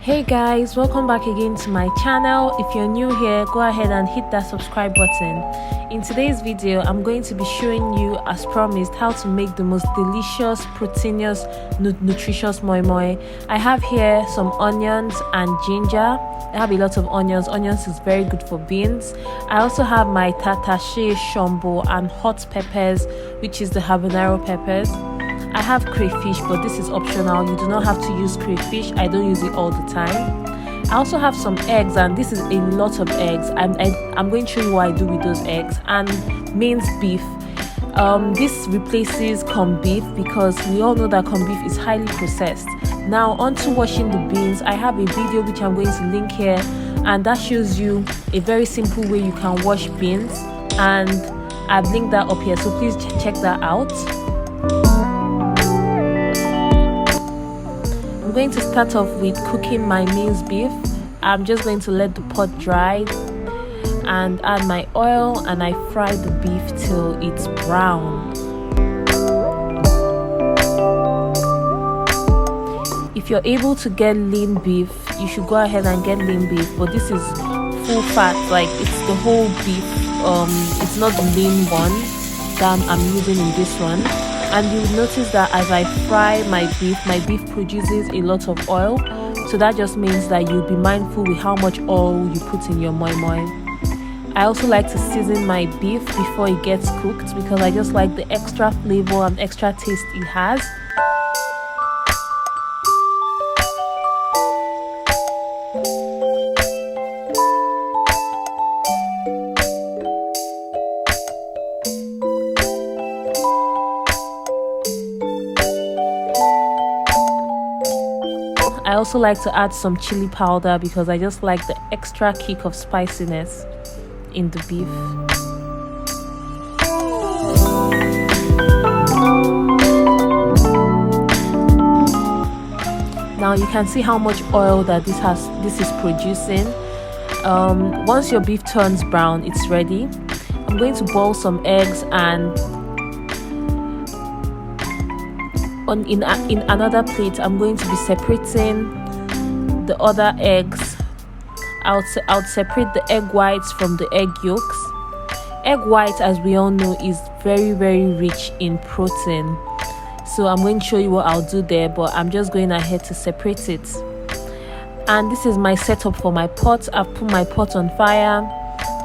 Hey guys, welcome back again to my channel. If you're new here, go ahead and hit that subscribe button. In today's video, I'm going to be showing you, as promised, how to make the most delicious, proteinous, nutritious moi moi. I have here some onions and ginger. I have a lot of onions. Onions is very good for beans. I also have my tatache, shombo, and hot peppers, which is the habanero peppers. I have crayfish, but this is optional. You do not have to use crayfish. I don't use it all the time. I also have some eggs, and this is a lot of eggs. I'm going to show you what I do with those eggs. And minced beef. This replaces corned beef because we all know that corned beef is highly processed. Now on to washing the beans. I have a video which I'm going to link here, and that shows you a very simple way you can wash beans, and I've linked that up here, so please check that out. I'm going to start off with cooking my minced beef. I'm just going to let the pot dry and add my oil, and I fry the beef till it's brown. If you're able to get lean beef, you should go ahead and get lean beef, but this is full fat, like it's the whole beef. It's not the lean one that I'm using in this one. And you will notice that as I fry my beef produces a lot of oil, so that just means that you'll be mindful with how much oil you put in your moi moi. I also like to season my beef before it gets cooked because I just like the extra flavor and extra taste it has. I also like to add some chili powder because I just like the extra kick of spiciness in the beef. Now you can see how much oil that this is producing. Once your beef turns brown, it's ready. I'm going to boil some eggs, and in another plate I'm going to be separating the other eggs. I'll separate the egg whites from the egg yolks. Egg white, as we all know, is very rich in protein, so I'm going to show you what I'll do there, but I'm just going ahead to separate it. And this is my setup for my pot. I've put my pot on fire,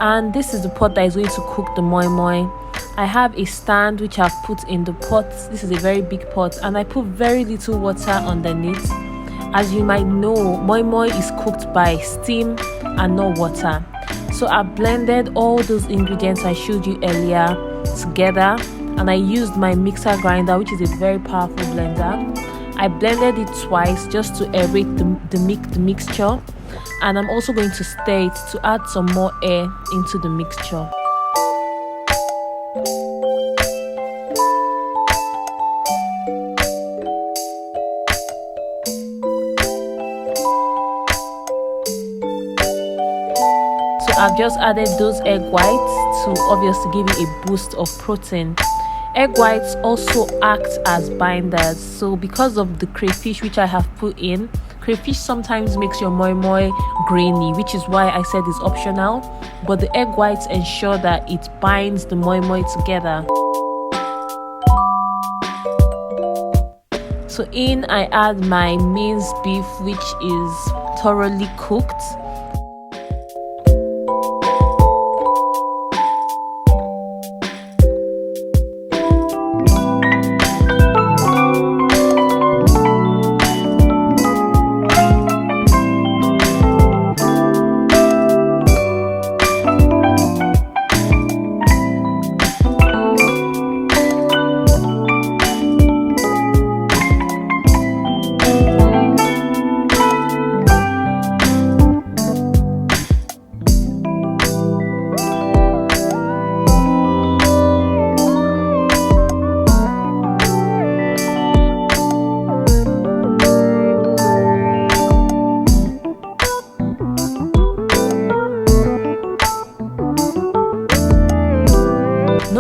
and this is the pot that is going to cook the moi moi. I have a stand which I've put in the pot. This is a very big pot, and I put very little water underneath. As you might know, moi moi is cooked by steam and not water. So I blended all those ingredients I showed you earlier together, and I used my mixer grinder, which is a very powerful blender. I blended it twice just to aerate the mixture, and I'm also going to stir it to add some more air into the mixture. I've just added those egg whites to obviously give it a boost of protein. Egg whites also act as binders, so because of the crayfish which I have put in, crayfish sometimes makes your moi moi grainy, which is why I said it's optional, but the egg whites ensure that it binds the moi moi together. So in I add my minced beef, which is thoroughly cooked.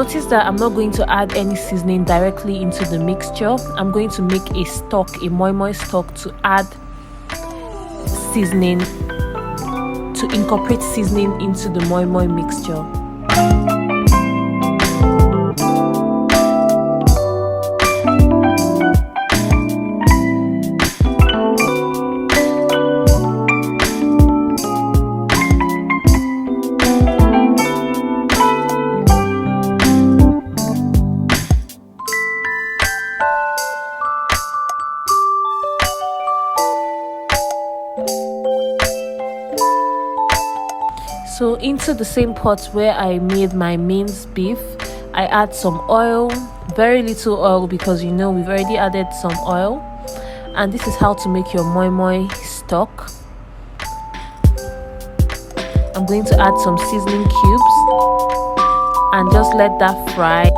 Notice that I'm not going to add any seasoning directly into the mixture. I'm going to make a stock, a moimoi stock, to add seasoning, to incorporate seasoning into the moimoi mixture. So into the same pot where I made my minced beef, I add some oil, very little oil because we've already added some oil. And this is how to make your moimoi stock. I'm going to add some seasoning cubes and just let that fry.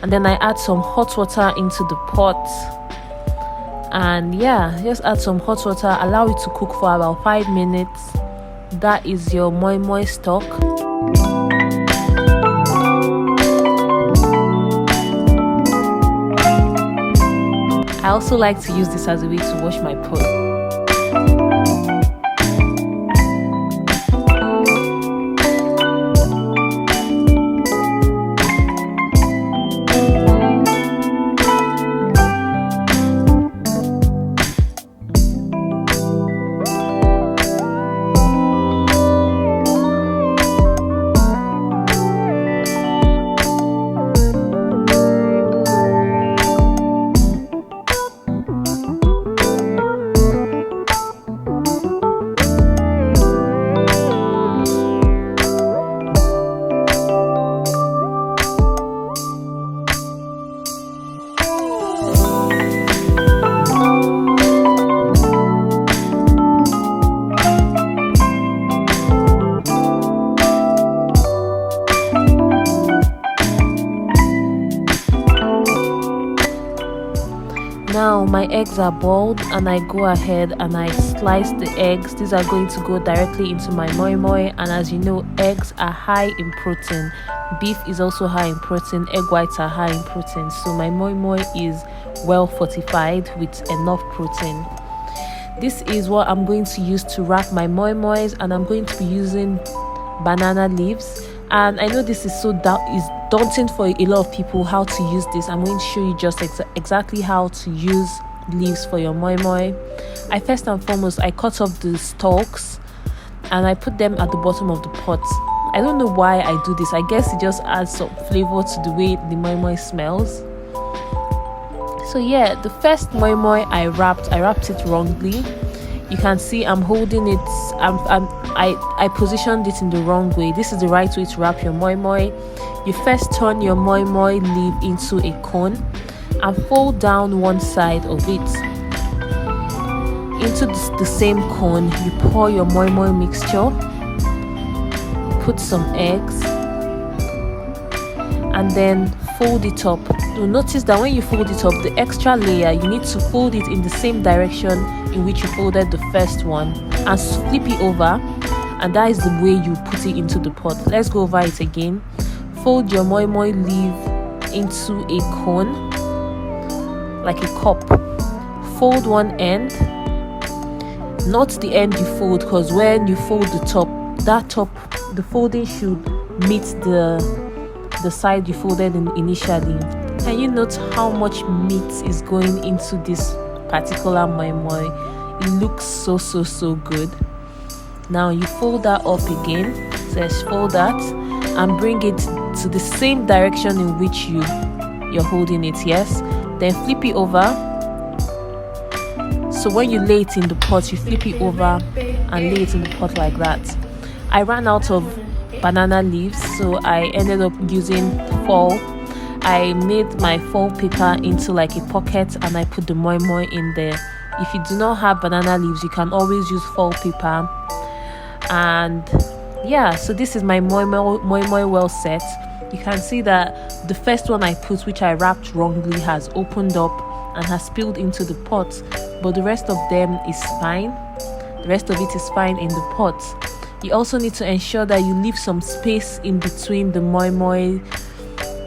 And then I add some hot water into the pot, and just add some hot water, allow it to cook for about 5 minutes. That is your moimoi stock. I also like to use this as a way to wash my pot. Now my eggs are boiled, and I go ahead and I slice the eggs. These are going to go directly into my moimoi, and as you know, eggs are high in protein. Beef is also high in protein. Egg whites are high in protein, so my moimoi is well fortified with enough protein. This is what I'm going to use to wrap my moimois, and I'm going to be using banana leaves. And I know this is daunting for a lot of people how to use this. I'm going to show you just exactly how to use leaves for your moimoi. First and foremost, I cut off the stalks and I put them at the bottom of the pot. I don't know why I do this. I guess it just adds some flavor to the way the moimoi smells. So the first moimoi I wrapped it wrongly. You can see I'm holding it. I positioned it in the wrong way. This is the right way to wrap your moimoi. You first turn your moimoi leaf into a cone and fold down one side of it. Into the same cone, you pour your moimoi mixture, put some eggs, and then fold it up. You'll notice that when you fold it up, the extra layer, you need to fold it in the same direction in which you folded the first one and flip it over, and that is the way you put it into the pot. Let's go over it again. Fold your moimoi leaf into a cone, like a cup. Fold one end, not the end you fold, because when you fold the top, the folding should meet the side you folded in initially. Can you note how much meat is going into this particular moimoi? It looks so good. Now you fold that up again. So let's fold that and bring it to the same direction in which you're holding it. Yes, then flip it over. So when you lay it in the pot, you flip it over and lay it in the pot like that. I ran out of banana leaves, so I ended up using foil. I made my foil paper into like a pocket and I put the moimoi in there. If you do not have banana leaves, you can always use foil paper. And so this is my moimoi well set. You can see that the first one I put, which I wrapped wrongly, has opened up and has spilled into the pot, but the rest of them is fine. The rest of it is fine in the pot. You also need to ensure that you leave some space in between the moimoi,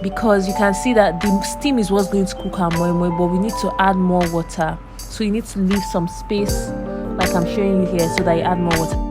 because you can see that the steam is what's going to cook our moimoi, but we need to add more water. So you need to leave some space like I'm showing you here so that you add more water.